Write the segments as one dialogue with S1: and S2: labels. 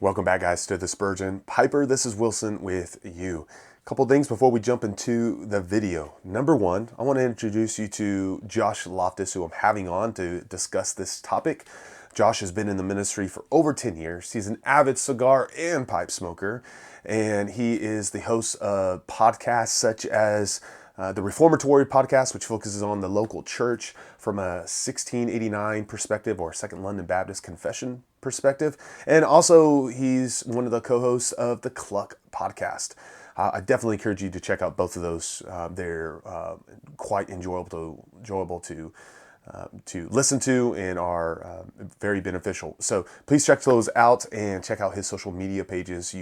S1: Welcome back, guys, to the Spurgeon Piper. This is Wilson with you. A couple things before we jump into the video. Number one, I want to introduce you to Josh Lofthus, who I'm having on to discuss this topic. Josh has been in the ministry for over 10 years. He's an avid cigar and pipe smoker, and he is the host of podcasts such as the Reformatory podcast, which focuses on the local church from a 1689 perspective, or Second London Baptist Confession perspective. And also, he's one of the co-hosts of the Kluck podcast. I definitely encourage you to check out both of those. They're quite enjoyable to listen to and are very beneficial. So please check those out and check out his social media pages.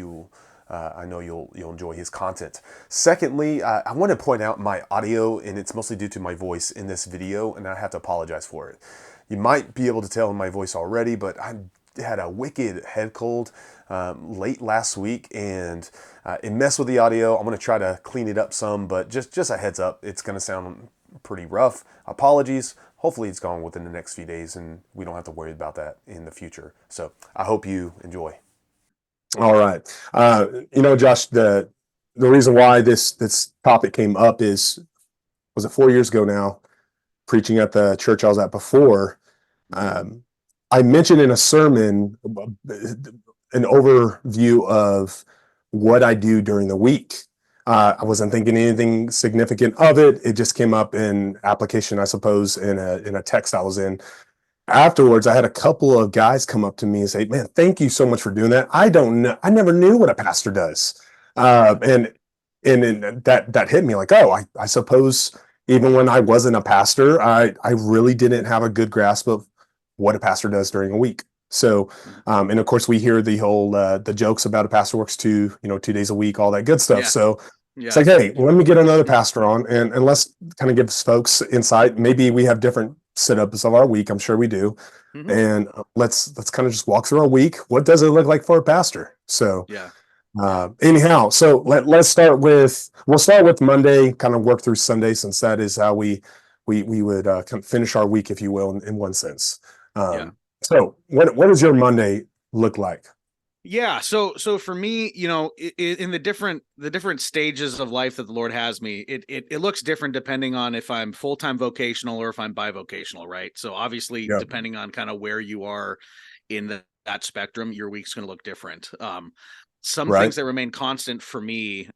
S1: I know you'll enjoy his content. Secondly, I want to point out my audio, and it's mostly due to my voice in this video, and I have to apologize for it. You might be able to tell in my voice already, but I had a wicked head cold late last week, and it messed with the audio. I'm going to try to clean it up some, but just a heads up, it's going to sound pretty rough. Apologies. Hopefully it's gone within the next few days, and we don't have to worry about that in the future. So I hope you enjoy.
S2: All right. Josh, the reason why this topic came up was it 4 years ago now, preaching at the church I was at before. I mentioned in a sermon an overview of what I do during the week. I wasn't thinking anything significant of it. It just came up in application, I suppose, in a text I was in. Afterwards, I had a couple of guys come up to me and say, "Man, thank you so much for doing that. I don't know. I never knew what a pastor does." And that hit me like, oh, I suppose even when I wasn't a pastor, I really didn't have a good grasp of what a pastor does during a week. So, and of course, we hear the whole the jokes about a pastor works 2 days a week, all that good stuff.
S3: Yeah.
S2: So
S3: Yeah.
S2: it's like, hey, let me get another pastor on, and let's kind of give folks insight. Maybe we have different setups of our week. I'm sure we do.
S3: Mhm.
S2: And let's kind of just walk through our week. What does it look like for a pastor? So
S3: Yeah.
S2: anyhow, so we'll start with Monday, kind of work through Sunday, since that is how we would kind of finish our week, if you will, in one sense.
S3: Yeah.
S2: So what does your Monday look like?
S3: Yeah. So for me, in the different stages of life that the Lord has me, it looks different depending on if I'm full-time vocational or if I'm bivocational, right? So obviously,
S2: Yeah.
S3: depending on kind of where you are in that spectrum, your week's going to look different. Some
S2: Right.
S3: things that remain constant for me,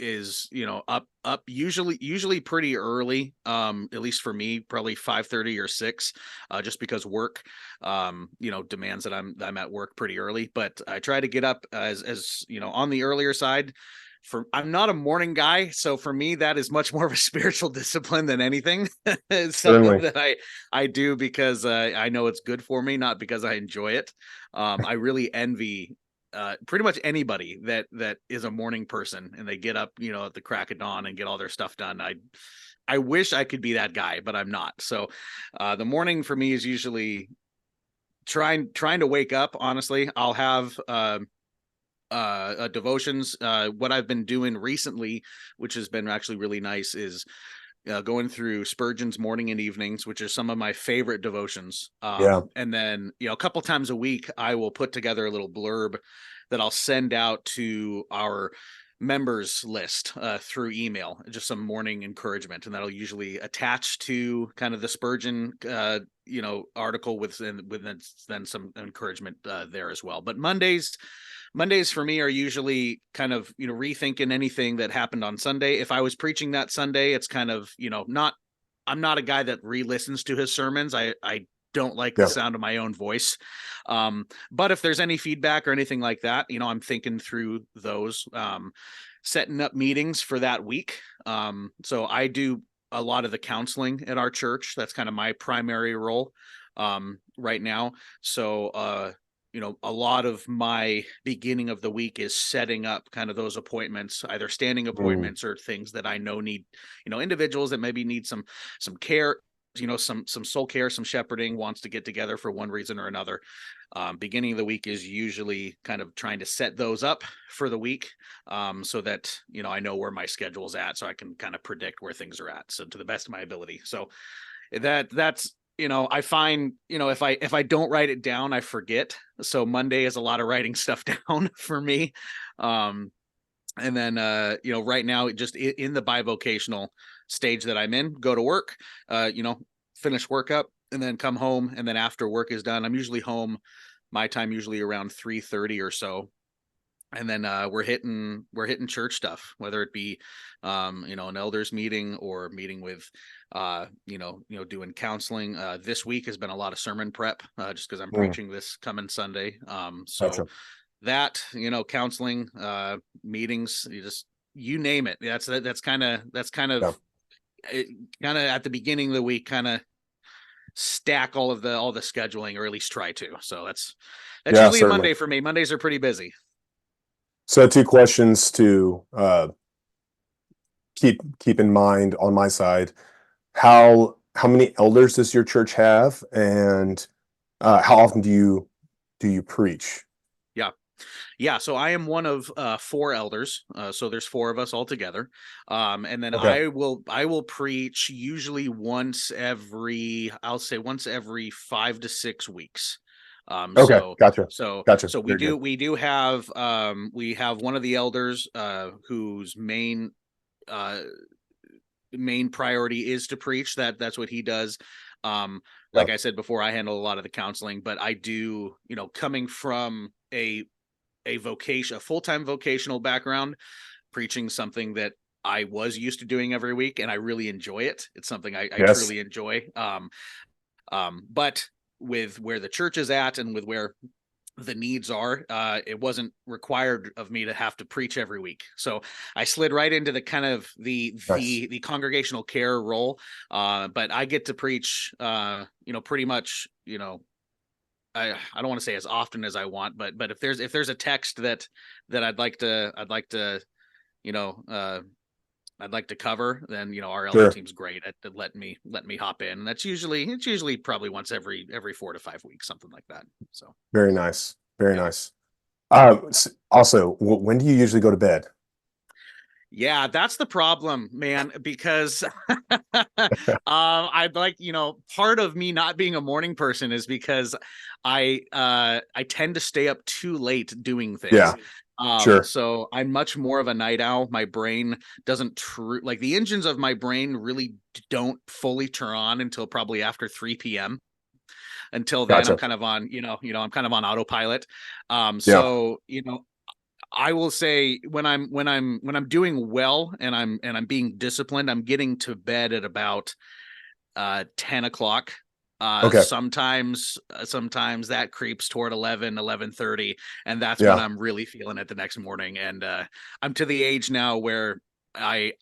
S3: is up usually pretty early, at least for me, probably 5:30 or 6, just because work demands that I'm at work pretty early, but I try to get up as on the earlier side. I'm not a morning guy, so for me that is much more of a spiritual discipline than anything. It's something
S2: Certainly.
S3: that I do because I know it's good for me, not because I enjoy it. I really envy pretty much anybody that is a morning person and they get up at the crack of dawn and get all their stuff done. I wish I could be that guy, but I'm not. So the morning for me is usually trying to wake up. Honestly, I'll have devotions. What I've been doing recently, which has been actually really nice, is going through Spurgeon's morning and evenings, which are some of my favorite devotions.
S2: Yeah.
S3: And then, a couple times a week, I will put together a little blurb that I'll send out to our members list through email, just some morning encouragement. And that'll usually attach to kind of the Spurgeon, article with then some encouragement there as well. But Mondays for me are usually kind of, rethinking anything that happened on Sunday. If I was preaching that Sunday, it's kind of, I'm not a guy that re-listens to his sermons. I don't like the sound of my own voice. But if there's any feedback or anything like that, I'm thinking through those, setting up meetings for that week. So I do a lot of the counseling at our church. That's kind of my primary role right now. So, a lot of my beginning of the week is setting up kind of those appointments, either standing appointments or things that I know need, individuals that maybe need some care, some soul care, some shepherding, wants to get together for one reason or another. Beginning of the week is usually kind of trying to set those up for the week, so that, I know where my schedule's at, so I can kind of predict where things are at. So to the best of my ability. So that's I find, if I don't write it down, I forget. So Monday is a lot of writing stuff down for me. And then, right now, just in the bivocational stage that I'm in, go to work, finish work up, and then come home. And then after work is done, I'm usually home, my time usually around 3:30 or so. And then we're hitting church stuff, whether it be an elders meeting or meeting with doing counseling. This week has been a lot of sermon prep, just because I'm preaching this coming Sunday. So
S2: Gotcha.
S3: that, counseling, meetings, you name it. That's kind of
S2: Yeah.
S3: at the beginning of the week, kind of stack all the scheduling, or at least try to. So that's
S2: Yeah,
S3: usually a
S2: certainly.
S3: Monday for me. Mondays are pretty busy.
S2: So 2 questions to keep in mind on my side. How many elders does your church have, and how often do you preach?
S3: Yeah, so I am one of 4 elders. So there's 4 of us all together. And then
S2: Okay.
S3: I will preach usually once every 5 to 6 weeks.
S2: Okay, gotcha.
S3: So
S2: Very good.
S3: we do have we have one of the elders whose main priority is to preach. That's what he does. Like I said before, I handle a lot of the counseling, but I do, coming from a full-time vocational background, preaching something that I was used to doing every week, and I really enjoy it. It's something I
S2: Yes.
S3: truly enjoy. But with where the church is at and with where the needs are, it wasn't required of me to have to preach every week. So I slid right into the kind of the congregational care role. But I get to preach, pretty much, I don't want to say as often as I want, but if there's a text that I'd like to cover, then our elder
S2: Sure.
S3: team's great at letting me hop in. And it's usually probably once every 4 to 5 weeks, something like that. So
S2: Very nice. Very
S3: Yeah.
S2: nice. Also, when do you usually go to bed?
S3: yeah, that's the problem, man, because I'd like, part of me not being a morning person is because I tend to stay up too late doing things.
S2: Yeah. Sure.
S3: So I'm much more of a night owl. My brain doesn't like the engines of my brain really don't fully turn on until probably after 3 p.m. Until then,
S2: Gotcha.
S3: I'm kind of on, I'm kind of on autopilot.
S2: Yeah.
S3: So, I will say when I'm doing well and I'm being disciplined, I'm getting to bed at about 10 o'clock.
S2: Okay.
S3: Sometimes that creeps toward 11:30, and that's
S2: Yeah.
S3: when I'm really feeling it the next morning. And I'm to the age now where I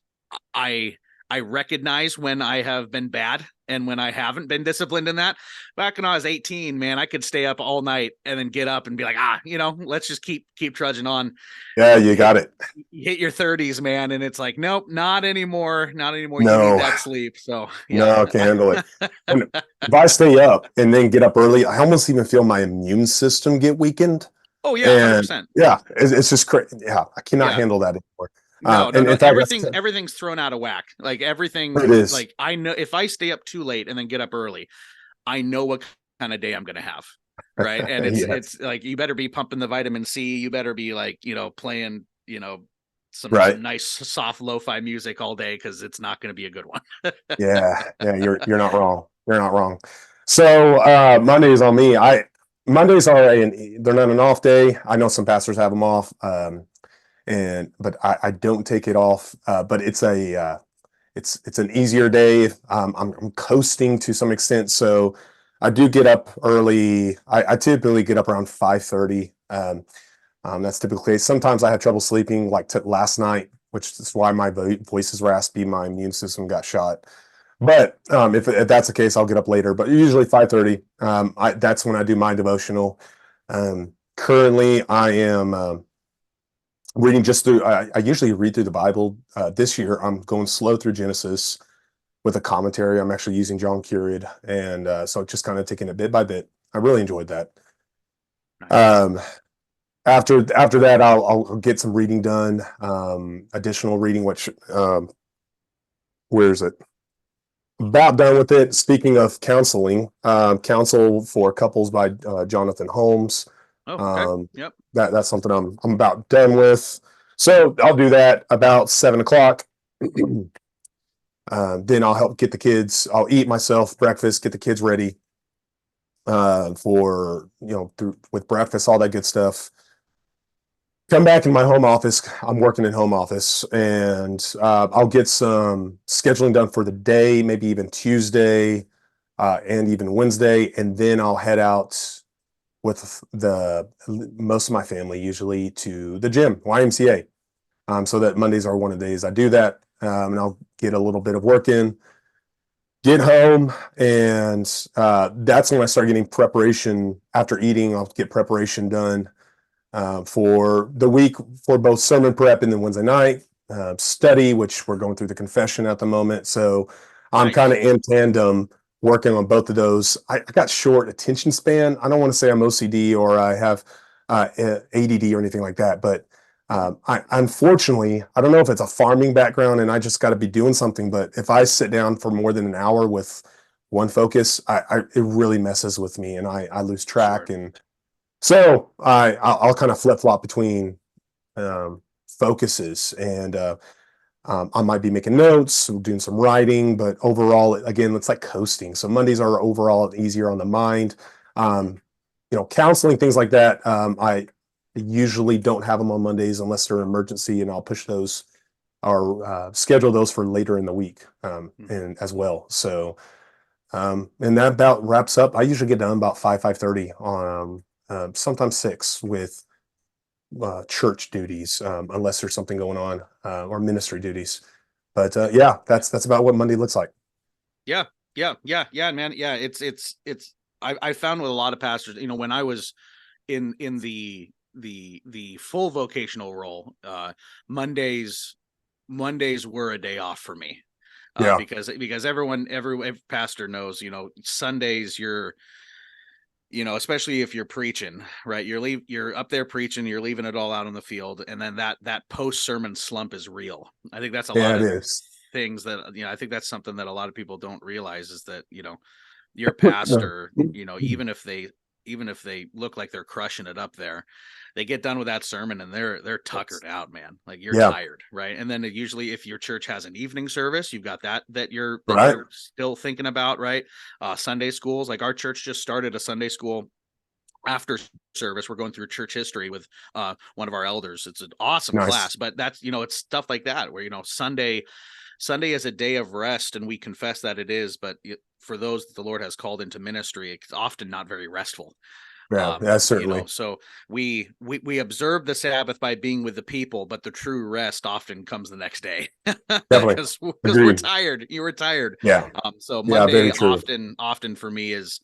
S3: recognize when I have been bad and when I haven't been disciplined in that. Back when I was 18, man, I could stay up all night and then get up and be like, let's just keep trudging on.
S2: Yeah, you got it.
S3: You hit your 30s, man, and it's like, nope, not anymore. Not anymore.
S2: No.
S3: You need that sleep. So
S2: No,
S3: yeah.
S2: I can't handle it. And if I stay up and then get up early, I almost even feel my immune system get weakened.
S3: Oh yeah,
S2: And
S3: 100%.
S2: yeah, it's just crazy. Yeah, I cannot
S3: Yeah.
S2: handle that anymore.
S3: No.
S2: In fact,
S3: Everything's thrown out of whack. Like everything,
S2: it is.
S3: like I know if I stay up too late and then get up early, I know what kind of day I'm going to have. Right. And
S2: Yes.
S3: it's like, you better be pumping the vitamin C. You better be like, playing, some nice soft lo-fi music all day, because it's not going to be a good one.
S2: Yeah, you're not wrong. You're not wrong. So Mondays on me. Mondays are they're not an off day. I know some pastors have them off, but I don't take it off. But it's an easier day. I'm coasting to some extent, so I do get up early. I typically get up around 5:30. That's typically. Sometimes I have trouble sleeping, like last night, which is why my voice is raspy. My immune system got shot. But if that's the case, I'll get up later. But usually 5:30. That's when I do my devotional. Currently, I am reading just through. I usually read through the Bible. This year, I'm going slow through Genesis with a commentary. I'm actually using John Currid, and so just kind of taking it bit by bit. I really enjoyed that.
S3: Nice.
S2: After that, I'll get some reading done. Additional reading, which where is it? About done with it. Speaking of counseling, Counsel for Couples by Jonathan Holmes.
S3: Oh, okay.
S2: Um,
S3: Yep.
S2: that's something I'm about done with. So I'll do that about 7 o'clock. Then I'll help get the kids. I'll eat myself breakfast, get the kids ready for with breakfast, all that good stuff. Come back in my home office. I'm working in home office, and I'll get some scheduling done for the day, maybe even Tuesday and even Wednesday, and then I'll head out with the most of my family usually to the gym, YMCA. So that Mondays are one of the days I do that, and I'll get a little bit of work in. Get home, and that's when I start getting preparation. After eating, I'll get preparation done for the week for both sermon prep and then Wednesday night study, which we're going through the confession at the moment. So I'm kind of
S3: Nice.
S2: in tandem working on both of those. I got short attention span. I don't want to say I'm OCD or I have ADD or anything like that, but I unfortunately, I don't know if it's a farming background and I just got to be doing something, but if I sit down for more than an hour with one focus, it really messes with me and I lose track.
S3: Sure.
S2: And so I'll kind of flip flop between focuses, and I might be making notes, doing some writing, but overall, again, it's like coasting. So Mondays are overall easier on the mind. Counseling, things like that. I usually don't have them on Mondays unless they're an emergency, and I'll push those or schedule those for later in the week and as well. So, and that about wraps up. I usually get done about 5:30 on sometimes 6 with church duties, unless there's something going on or ministry duties. But yeah, that's about what Monday looks like.
S3: Yeah, man. Yeah, it's. I found with a lot of pastors, when I was in the full vocational role, Mondays were a day off for me.
S2: Yeah.
S3: Because every pastor knows, Sundays especially if you're preaching, right? You're up there preaching, you're leaving it all out on the field, and then that post sermon slump is real. I think that's a lot
S2: Yeah, it
S3: of
S2: is.
S3: things that I think that's something that a lot of people don't realize is that your pastor, even if they look like they're crushing it up there, they get done with that sermon and they're tuckered out, man. Like you're
S2: Yeah.
S3: tired, right? And then usually if your church has an evening service, you've got that you're
S2: Right.
S3: you're still thinking about, right? Sunday schools, like our church just started a Sunday school after service. We're going through church history with one of our elders. It's an awesome
S2: Nice.
S3: class, but that's it's stuff like that where Sunday is a day of rest, and we confess that it is, but for those that the Lord has called into ministry, it's often not very restful.
S2: Yeah, certainly.
S3: So we observe the Sabbath by being with the people, but the true rest often comes the next day.
S2: Definitely.
S3: because we're
S2: Agreed.
S3: tired. You were tired.
S2: Yeah.
S3: So
S2: Yeah,
S3: Monday
S2: very true.
S3: often for me is,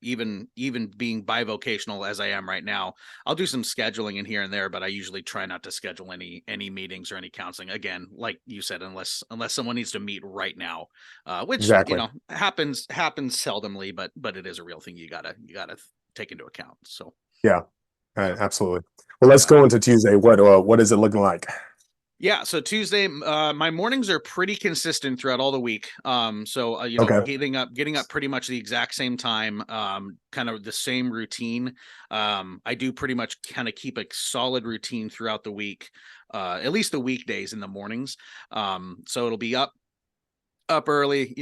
S3: even being bivocational as I am right now, I'll do some scheduling in here and there, but I usually try not to schedule any meetings or any counseling. Again, like you said, unless someone needs to meet right now, which
S2: Exactly.
S3: happens seldomly, but it is a real thing you gotta take into account. So
S2: Yeah, absolutely. Well, let's go into Tuesday. What is it looking like?
S3: yeah, so Tuesday, my mornings are pretty consistent throughout all the week. So
S2: Okay.
S3: getting up pretty much the exact same time, kind of the same routine. I do pretty much kind of keep a solid routine throughout the week, at least the weekdays in the mornings. So it'll be up early,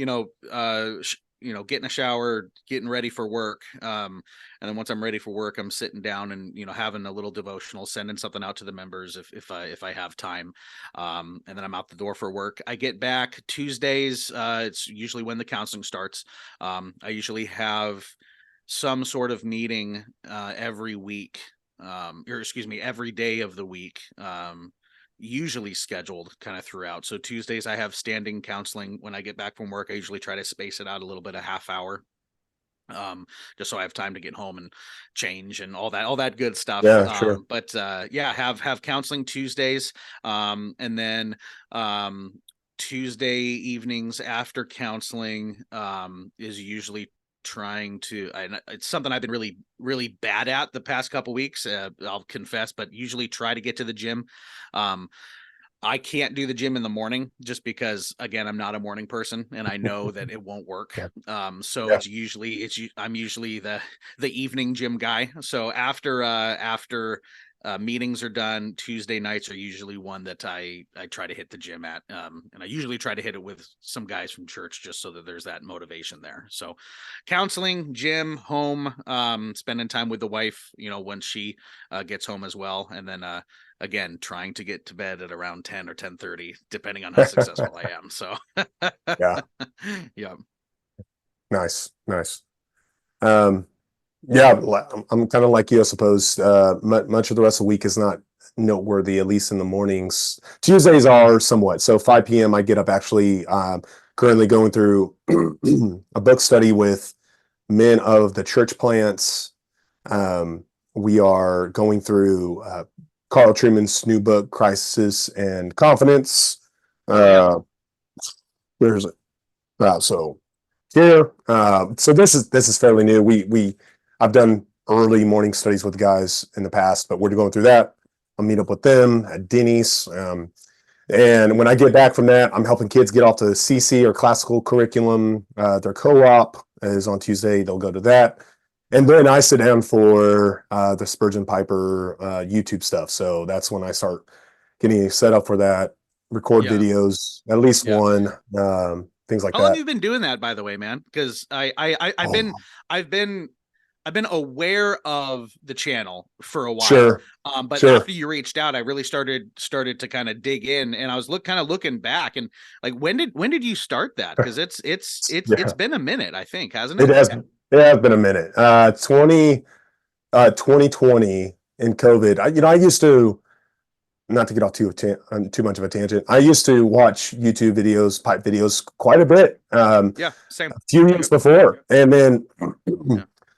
S3: getting a shower, getting ready for work. And then once I'm ready for work, I'm sitting down and, having a little devotional, sending something out to the members if I have time. And then I'm out the door for work. I get back Tuesdays. It's usually when the counseling starts. I usually have some sort of meeting every week, every day of the week. Usually scheduled kind of throughout. So Tuesdays I have standing counseling. When I get back from work, I usually try to space it out a little bit, a half hour, just so I have time to get home and change and all that good stuff.
S2: Yeah, sure.
S3: But yeah, have counseling Tuesdays, and then Tuesday evenings after counseling is usually trying to, and it's something I've been really, really bad at the past couple weeks, I'll confess, but usually try to get to the gym. I can't do the gym in the morning just because, again, I'm not a morning person and I know that it won't work. So
S2: Yeah.
S3: I'm usually the evening gym guy. So after meetings are done, Tuesday nights are usually one that I try to hit the gym at. And I usually try to hit it with some guys from church just so that there's that motivation there. So counseling, gym, home, spending time with the wife, when she gets home as well. And then again, trying to get to bed at around 10 or 10:30, depending on how successful I am. So
S2: Yeah.
S3: yeah.
S2: Nice. Yeah, I'm kind of like you, I suppose. Much of the rest of the week is not noteworthy, at least in the mornings. Tuesdays are somewhat. So 5 p.m. I get up, actually, currently going through a book study with men of the church plants. We are going through Carl Trueman's new book, Crisis and Confidence. Where is it? So here, so this is fairly new. I've done early morning studies with guys in the past, but we're going through that. I'll meet up with them at Denny's. And when I get back from that, I'm helping kids get off to CC or classical curriculum. Their co-op is on Tuesday. They'll go to that. And then I sit down for the TheSpurgeonPiper YouTube stuff. So that's when I start getting set up for that, record videos, at least one, things like
S3: How long
S2: that.
S3: have you been doing that, by the way, man? Because I've been aware of the channel for a while.
S2: Sure.
S3: But after you reached out, I really started to kind of dig in, and I was looking back, and like, when did you start that? Because it's been a minute, I think, hasn't it?
S2: It has been a minute. 2020 in COVID. I used to, not to get off too much of a tangent, I used to watch YouTube videos, pipe videos quite a bit.
S3: Same.
S2: A few years before, and then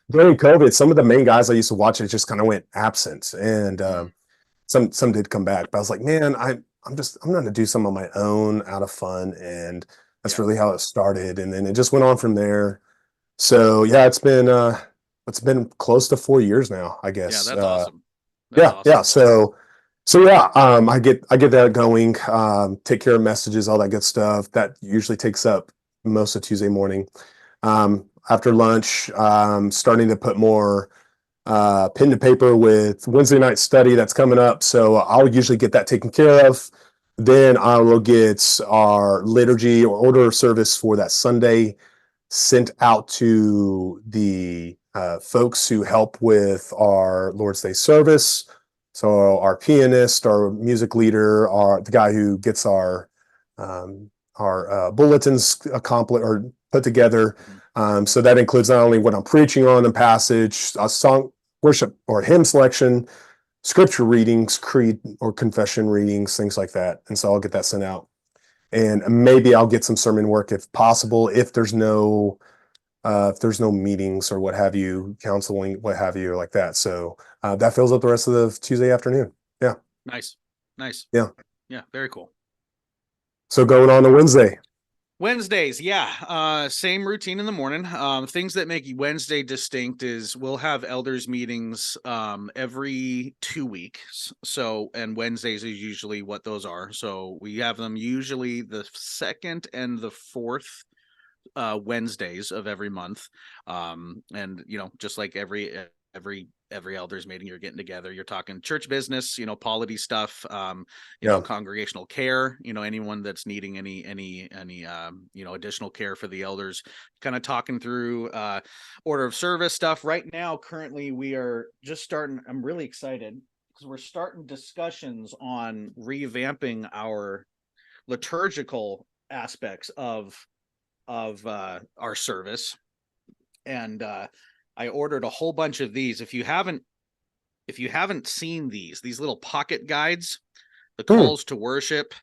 S2: during COVID, some of the main guys I used to watch it just kind of went absent, and some did come back. But I was like, man, I'm going to do some on my own out of fun, and that's really how it started. And then it just went on from there. So yeah, it's been close to 4 years now, I guess.
S3: Yeah, that's awesome.
S2: Yeah. So yeah, I get that going. Take care of messages, all that good stuff. That usually takes up most of Tuesday morning. After lunch, starting to put more pen to paper with Wednesday night study that's coming up. So I'll usually get that taken care of. Then I will get our liturgy or order of service for that Sunday sent out to the folks who help with our Lord's Day service. So our pianist, our music leader, the guy who gets our bulletins accomplished or put together. So that includes not only what I'm preaching on in passage, a song, worship or hymn selection, scripture readings, creed or confession readings, things like that. And so I'll get that sent out. And maybe I'll get some sermon work if possible, if there's no meetings or what have you, counseling, what have you, like that. So that fills up the rest of the Tuesday afternoon. Yeah.
S3: Nice.
S2: Yeah.
S3: Very cool.
S2: So going on to
S3: Wednesdays, same routine in the morning. Things that make Wednesday distinct is we'll have elders meetings every 2 weeks. So, and Wednesdays is usually what those are. So we have them usually the second and the fourth Wednesdays of every month. And just like every elders meeting, you're getting together, you're talking church business, polity stuff, congregational care, anyone that's needing any additional care for the elders, kind of talking through order of service stuff. Right now, currently, we are just starting. I'm really excited because we're starting discussions on revamping our liturgical aspects of our service. And I ordered a whole bunch of these. If you haven't seen these little pocket guides, the calls to worship,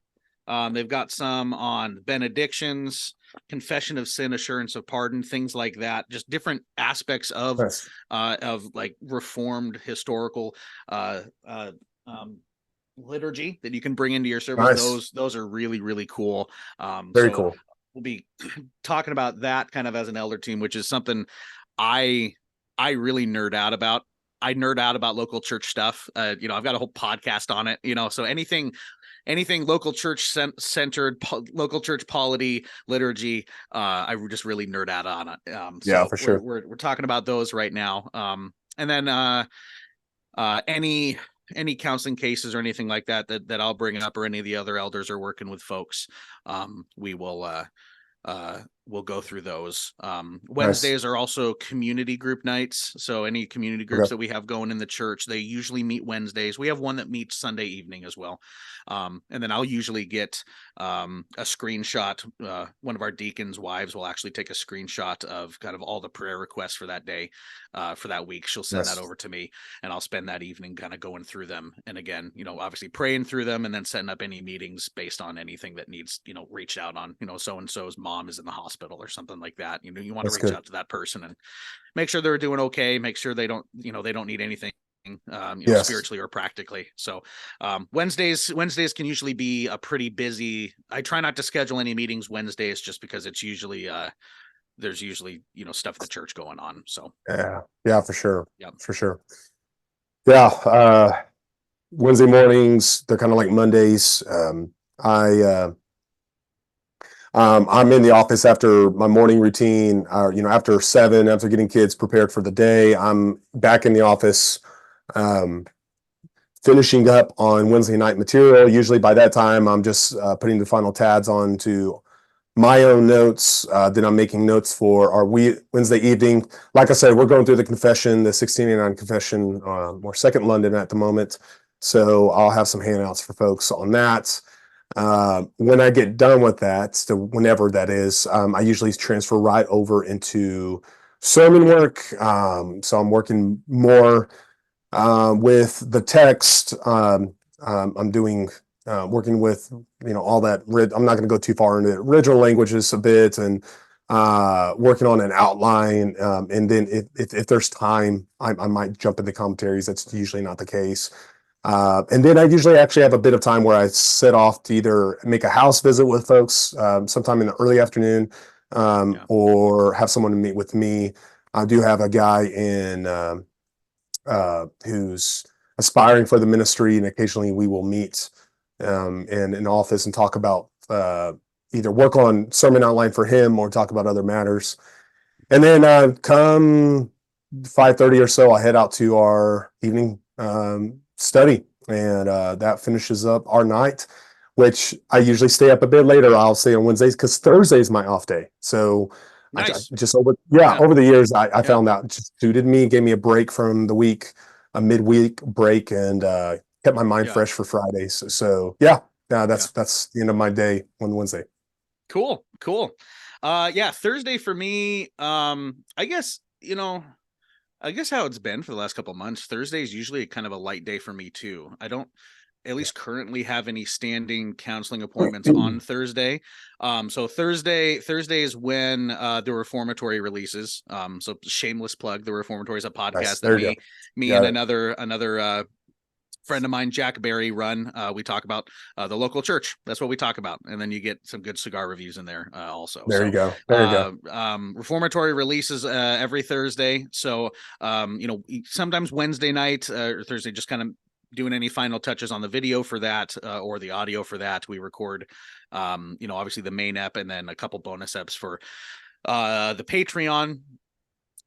S3: they've got some on benedictions, confession of sin, assurance of pardon, things like that. Just different aspects of like Reformed historical liturgy that you can bring into your service.
S2: Nice.
S3: Those are really, really cool.
S2: Very cool.
S3: We'll be talking about that kind of as an elder team, which is something I really nerd out about. I nerd out about local church stuff. I've got a whole podcast on it, so anything anything local church centered, local church polity, liturgy. I just really nerd out on it.
S2: Yeah,
S3: So
S2: for sure.
S3: we're talking about those right now. And then any counseling cases or anything like that I'll bring up, or any of the other elders are working with folks, we will we'll go through those.
S2: Nice.
S3: Wednesdays are also community group nights. So any community groups
S2: Okay.
S3: that we have going in the church, they usually meet Wednesdays. We have one that meets Sunday evening as well. And then I'll usually get a screenshot. One of our deacons' wives will actually take a screenshot of kind of all the prayer requests for that day, for that week. She'll send that
S2: Nice.
S3: over to me, and I'll spend that evening kind of going through them. And again, obviously praying through them, and then setting up any meetings based on anything that needs, reached out on, so-and-so's mom is in the hospital or something like that. You want to
S2: That's
S3: reach
S2: good.
S3: out to that person and make sure they're doing okay, make sure they don't need anything,
S2: Yes.
S3: spiritually or practically. So Wednesdays can usually be a pretty busy. I try not to schedule any meetings Wednesdays, just because it's usually there's usually stuff at the church going on. So
S2: Yeah, for sure.
S3: Yep.
S2: For sure. Yeah. Wednesday mornings, they're kind of like Mondays. I'm in the office after my morning routine, after 7, after getting kids prepared for the day. I'm back in the office, finishing up on Wednesday night material. Usually by that time, I'm just putting the final tabs on to my own notes. Then I'm making notes for our Wednesday evening. Like I said, we're going through the confession, the 1689 confession. We're second London at the moment. So I'll have some handouts for folks on that. When I get done with that, so whenever that is, I usually transfer right over into sermon work. So I'm working more with the text. I'm doing working with all that. I'm not going to go too far into it. Original languages a bit, and working on an outline. And then if there's time, I might jump into commentaries. That's usually not the case. And then I usually actually have a bit of time where I set off to either make a house visit with folks sometime in the early afternoon, or have someone meet with me. I do have a guy in who's aspiring for the ministry, and occasionally we will meet in an office and talk about either work on sermon outline for him or talk about other matters. And then come 5:30 or so, I'll head out to our evening study, and that finishes up our night, which I usually stay up a bit later. I'll say on Wednesdays, because Thursday is my off day. So
S3: nice.
S2: over the years, I found that just suited me, gave me a break from the week, a midweek break, and kept my mind fresh for Fridays. So that's the end of my day on Wednesday.
S3: Cool. Thursday for me, I guess how it's been for the last couple of months, Thursday is usually kind of a light day for me too. I don't, at least currently, have any standing counseling appointments on Thursday. So Thursday is when the Reformatory releases. So shameless plug, the Reformatory is a podcast that me and another friend of mine, Jack Barry, run. We talk about the local church. That's what we talk about, and then you get some good cigar reviews in there also.
S2: There you go.
S3: Reformatory releases every Thursday. So sometimes Wednesday night or Thursday, just kind of doing any final touches on the video for that or the audio for that. We record, obviously the main ep, and then a couple bonus eps for the Patreon.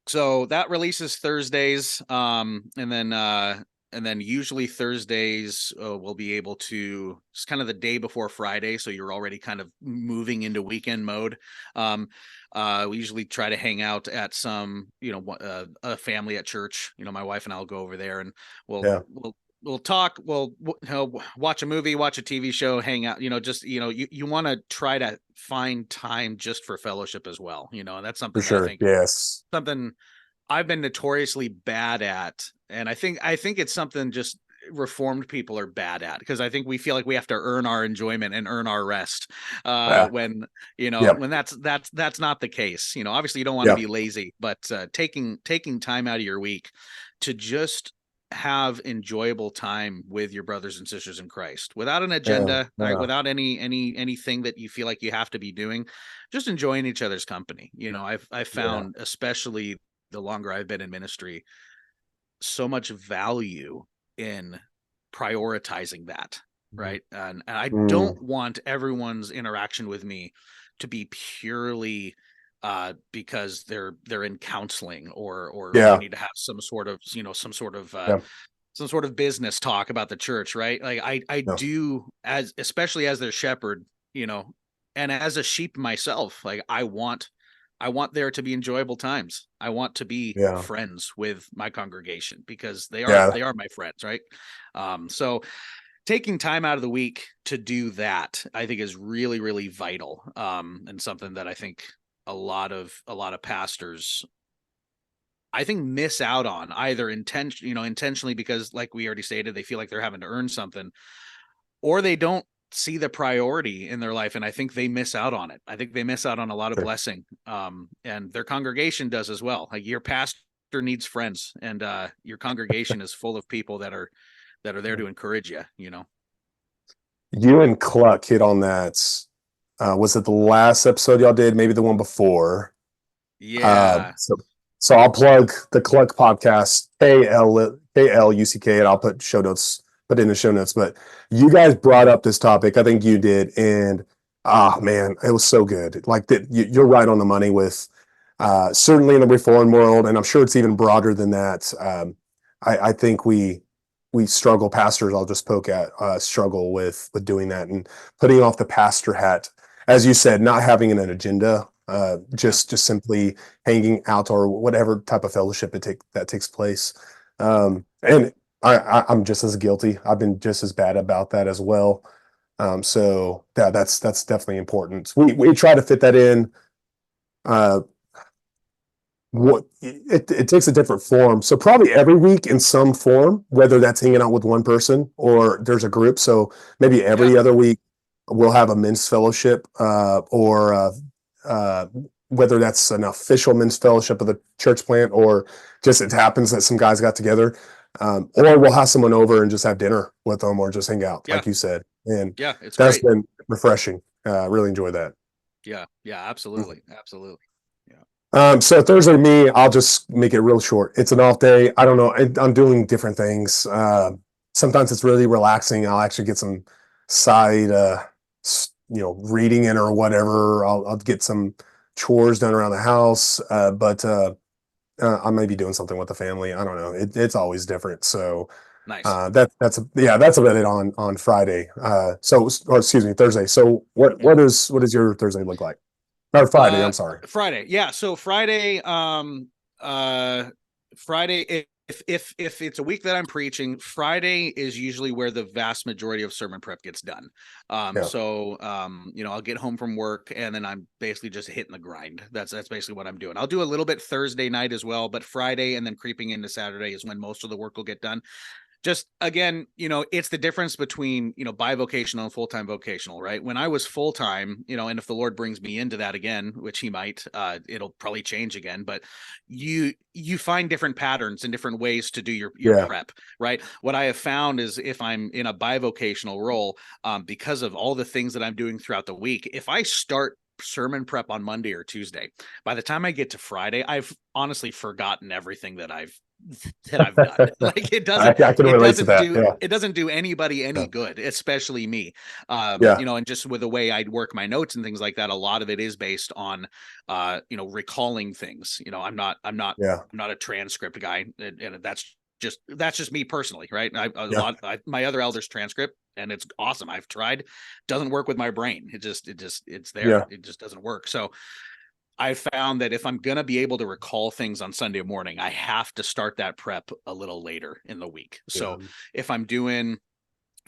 S3: So that releases Thursdays, and then usually Thursdays we'll be able to, it's kind of the day before Friday, so you're already kind of moving into weekend mode. We usually try to hang out at some, a family at church. My wife and I'll go over there, and we'll talk. We'll watch a movie, watch a TV show, hang out. You want to try to find time just for fellowship as well. And that's something
S2: For sure.
S3: I think something I've been notoriously bad at. And I think it's something just Reformed people are bad at, because I think we feel like we have to earn our enjoyment and earn our rest when that's not the case. Obviously you don't want to be lazy, but taking time out of your week to just have enjoyable time with your brothers and sisters in Christ, without an agenda, right? Without anything that you feel like you have to be doing, just enjoying each other's company. I've found, especially the longer I've been in ministry, so much value in prioritizing that. right? And I
S2: Mm,
S3: don't want everyone's interaction with me to be purely because they're in counseling or we
S2: yeah,
S3: need to have some sort of,
S2: yeah,
S3: some sort of business talk about the church, right? Like I
S2: no,
S3: do, as especially as their shepherd, and as a sheep myself, like I want there to be enjoyable times. I want to be
S2: yeah,
S3: friends with my congregation because they are
S2: yeah.
S3: they are my friends, right? So taking time out of the week to do that, I think is really, really vital. And something that I think a lot of pastors, I think, miss out on, either intentionally, because like we already stated, they feel like they're having to earn something, or they don't see the priority in their life. And I think they miss out on it. I think they miss out on a lot of
S2: Sure.
S3: blessing. And their congregation does as well. Like your pastor needs friends, and your congregation is full of people that are there to encourage you.
S2: You and Cluck hit on that. Was it the last episode y'all did? Maybe the one before. Uh,
S3: Yeah.
S2: so, so I'll plug the Cluck podcast, KLUCK, and I'll put in the show notes. But you guys brought up this topic. I think you did, and man, it was so good. Like that, you're right on the money with certainly in the reform world, and I'm sure it's even broader than that. I think we struggle. Pastors, I'll just poke at, struggle with doing that and putting off the pastor hat, as you said, not having an agenda,
S3: Yeah.
S2: just simply hanging out or whatever type of fellowship that takes place. And I'm just as guilty. I've been just as bad about that as well. So yeah, that's definitely important. We try to fit that in. Uh, what it takes a different form. So probably every week in some form, whether that's hanging out with one person or there's a group. So maybe
S3: Yeah.
S2: every other week we'll have a men's fellowship, or uh, whether that's an official men's fellowship of the church plant, or just it happens that some guys got together, or we'll have someone over and just have dinner with them or just hang out,
S3: Yeah.
S2: like you said. And
S3: Yeah. It's
S2: that's
S3: great.
S2: been refreshing. Really enjoy that.
S3: Yeah. Yeah. Absolutely. Absolutely. Yeah.
S2: So Thursday, me, I'll just make it real short. It's an off day. I don't know. I'm doing different things. Sometimes it's really relaxing. I'll actually get some side, reading in or whatever. I'll get some chores done around the house. But I may be doing something with the family. I don't know. It's always different. So
S3: Nice.
S2: that's about it on Friday. Or excuse me, Thursday. So what
S3: Yeah.
S2: what does your Thursday look like? Or Friday? I'm sorry.
S3: Friday. Yeah. So uh, Friday, if it's a week that I'm preaching, Friday is usually where the vast majority of sermon prep gets done.
S2: Yeah.
S3: So I'll get home from work and then I'm basically just hitting the grind. That's basically what I'm doing. I'll do a little bit Thursday night as well, but Friday and then creeping into Saturday is when most of the work will get done. Just again, it's the difference between, bivocational and full-time vocational, right? When I was full-time, and if the Lord brings me into that again, which he might, it'll probably change again, but you find different patterns and different ways to do your
S2: Yeah.
S3: prep, right? What I have found is if I'm in a bivocational role, because of all the things that I'm doing throughout the week, if I start sermon prep on Monday or Tuesday, by the time I get to Friday, I've honestly forgotten everything that I've done. Like
S2: I can relate to that. Yeah.
S3: it doesn't do anybody
S2: Yeah.
S3: any good, especially me.
S2: Yeah.
S3: And just with the way I'd work my notes and things like that, a lot of it is based on recalling things. I'm not
S2: Yeah.
S3: I'm not a transcript guy, and that's just me personally, right?
S2: Yeah.
S3: My other elders transcript, and it's awesome. I've tried, doesn't work with my brain. It's there.
S2: Yeah.
S3: It just doesn't work. So I found that if I'm going to be able to recall things on Sunday morning, I have to start that prep a little later in the week.
S2: Yeah.
S3: So if I'm doing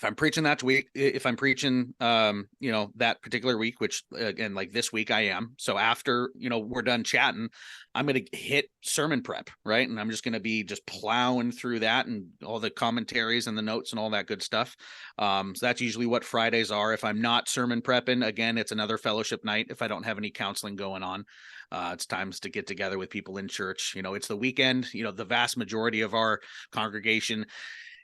S3: if I'm preaching that week, if I'm preaching, that particular week, which again, like this week I am. So after, we're done chatting, I'm going to hit sermon prep, right? And I'm just going to be just plowing through that and all the commentaries and the notes and all that good stuff. So that's usually what Fridays are. If I'm not sermon prepping, again, it's another fellowship night. If I don't have any counseling going on, it's times to get together with people in church. It's the weekend. The vast majority of our congregation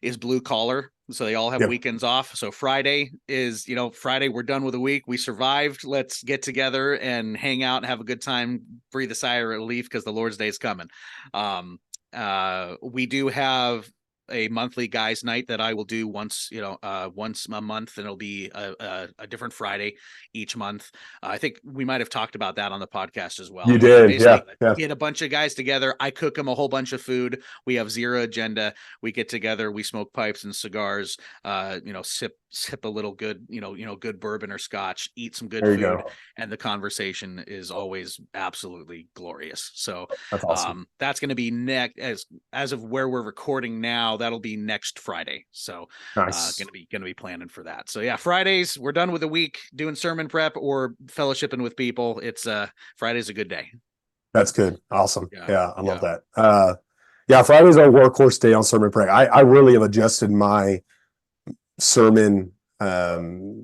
S3: is blue collar, so they all have
S2: Yeah.
S3: weekends off. So Friday is, Friday, we're done with a week, we survived, let's get together and hang out and have a good time, breathe a sigh of relief because the Lord's day is coming. We do have a monthly guys night that I will do once a month, and it'll be a different Friday each month. I think we might have talked about that on the podcast as well.
S2: You did,
S3: Basically,
S2: yeah.
S3: get a bunch of guys together. I cook them a whole bunch of food. We have zero agenda. We get together. We smoke pipes and cigars. Sip a little good, good bourbon or scotch. Eat some good
S2: There you
S3: food,
S2: go.
S3: and the conversation is always absolutely glorious. So
S2: That's awesome.
S3: that's going to be next as of where we're recording now. That'll be next Friday. So
S2: Nice.
S3: going to be planning for that. So yeah, Fridays, we're done with the week doing sermon prep or fellowshipping with people. It's Friday's a good day.
S2: That's good. Awesome. Yeah, I love
S3: yeah.
S2: that. Yeah, Friday's our workhorse day on sermon prep. I really have adjusted my sermon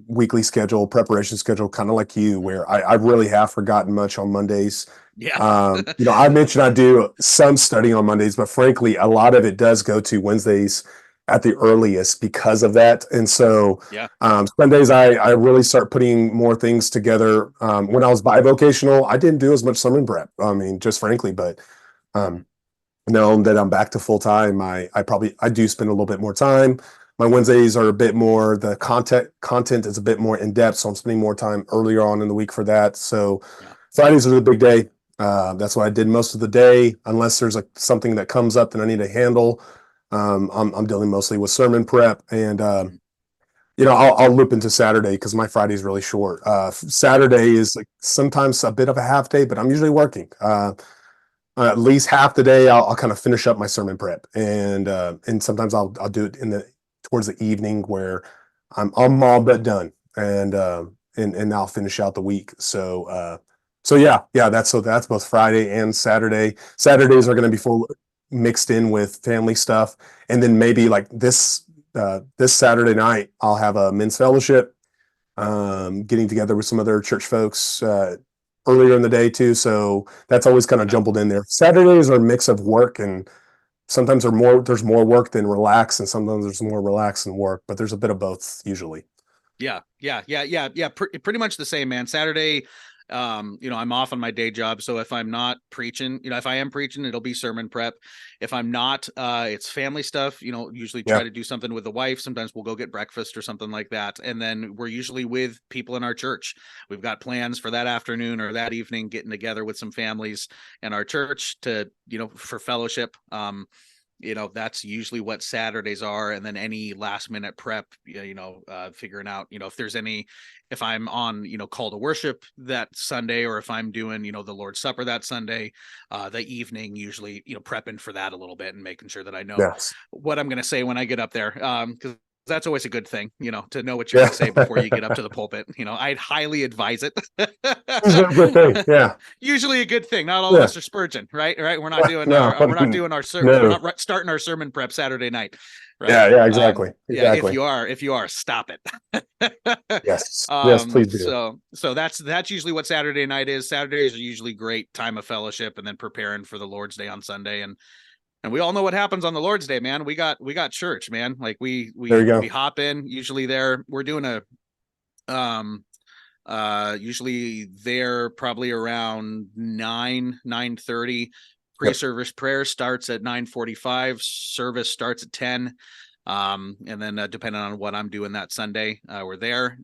S2: weekly schedule, preparation schedule, kind of like you, where I really have forgotten much on Mondays.
S3: Yeah.
S2: I mentioned I do some studying on Mondays, but frankly, a lot of it does go to Wednesdays at the earliest because of that. And so Sundays, I really start putting more things together. When I was bivocational, I didn't do as much sermon prep. I mean, just frankly, but now that I'm back to full time, I do spend a little bit more time. My Wednesdays are a bit more, the content is a bit more in depth, so I'm spending more time earlier on in the week for that. So Fridays are the big day. That's what I did most of the day, unless there's something that comes up that I need to handle. I'm dealing mostly with sermon prep, and I'll loop into Saturday because my Friday is really short. Saturday is sometimes a bit of a half day, but I'm usually working. At least half the day, I'll kind of finish up my sermon prep, and sometimes I'll do it towards the evening where I'm all but done, and I'll finish out the week. So that's both Friday and Saturday. Saturdays are going to be full mixed in with family stuff, and then maybe like this Saturday night I'll have a men's fellowship, getting together with some other church folks earlier in the day too. So that's always kind of jumbled in there. Saturdays are a mix of work, and sometimes there's more work than relax, and sometimes there's more relax than work, but there's a bit of both usually.
S3: Yeah. Pretty much the same, man. Saturday, I'm off on my day job. So if I'm not preaching, if I am preaching, it'll be sermon prep. If I'm not, it's family stuff, usually try to do something with the wife. Sometimes we'll go get breakfast or something like that. And then we're usually with people in our church. We've got plans for that afternoon or that evening, getting together with some families in our church to, for fellowship. That's usually what Saturdays are. And then any last minute prep, figuring out, if I'm on, call to worship that Sunday, or if I'm doing, the Lord's Supper that Sunday, the evening, usually, prepping for that a little bit and making sure that I know what I'm going to say when I get up there. Because that's always a good thing, to know what you're going to say before you get up to the pulpit. I'd highly advise it.
S2: Usually a good thing. Yeah.
S3: Usually a good thing. Not all of us are Spurgeon, right? We're not doing we're not starting our sermon prep Saturday night. Right?
S2: Yeah, exactly.
S3: Exactly. If you are, stop it.
S2: Yes, please do.
S3: So that's usually what Saturday night is. Saturdays are usually great time of fellowship, and then preparing for the Lord's Day on Sunday. And we all know what happens on the Lord's Day, man. We got church, man. Like we hop in. Usually there, we're doing usually there probably around 9:30. Pre-service prayer starts at 9:45. Service starts at 10. And then depending on what I'm doing that Sunday, we're there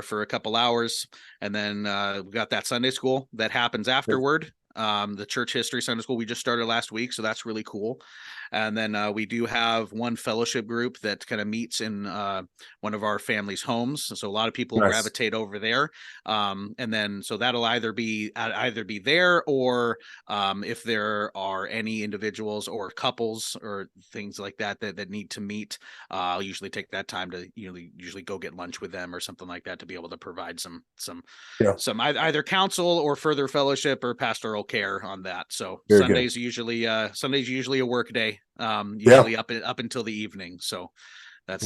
S3: for a couple hours, and then we got that Sunday school that happens afterward. The church history Sunday school we just started last week, so that's really cool. And then we do have one fellowship group that kind of meets in one of our family's homes, so a lot of people gravitate over there. And then so that'll either be there, or if there are any individuals or couples or things like that need to meet, I'll usually take that time to usually go get lunch with them or something like that, to be able to provide some either counsel or further fellowship or pastoral care on that. So Sunday's usually a work day, usually up until the evening. So that's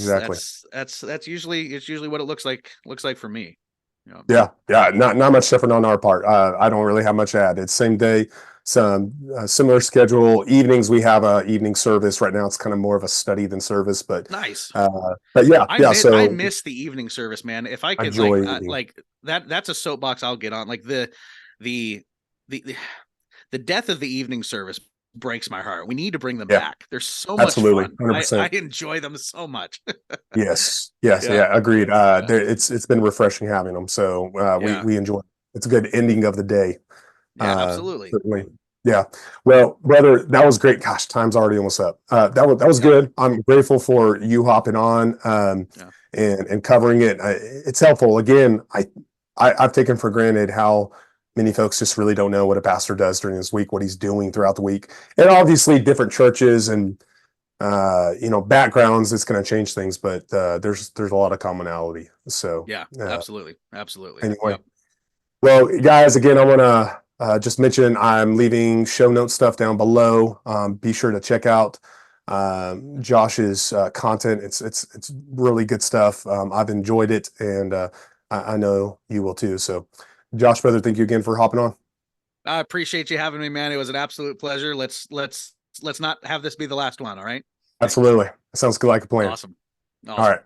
S3: usually what it looks like for me.
S2: Not much different on our part. I don't really have much to add. It's same day, some similar schedule. Evenings we have a evening service. Right now it's kind of more of a study than service, but
S3: nice.
S2: I
S3: miss the evening service, man. If I could that's a soapbox I'll get on. Like the death of the evening service, breaks my heart. We need to bring them
S2: Yeah.
S3: back. They're so
S2: Absolutely.
S3: much fun.
S2: 100%.
S3: I enjoy them so much.
S2: Yes.
S3: Yeah.
S2: Yeah. Agreed. It's been refreshing having them. So
S3: Yeah.
S2: we enjoy it. It's a good ending of the day.
S3: Yeah, absolutely.
S2: Certainly. Yeah. Well, brother, that was great. Gosh, time's already almost up. That was
S3: Yeah.
S2: good. I'm grateful for you hopping on
S3: Yeah.
S2: and covering it. It's helpful. Again, I've taken for granted how many folks just really don't know what a pastor does during his week, what he's doing throughout the week, and obviously different churches and backgrounds. It's going to change things, but there's a lot of commonality. So
S3: Yeah, absolutely.
S2: anyway.
S3: Yep.
S2: Well, guys, again, I want to just mention I'm leaving show note stuff down below. Be sure to check out Josh's content. It's really good stuff. I've enjoyed it, and I know you will too. So, Josh, brother, thank you again for hopping on.
S3: I appreciate you having me, man. It was an absolute pleasure. Let's not have this be the last one. All right. Thanks.
S2: Absolutely. Sounds good, like a plan.
S3: Awesome.
S2: All right.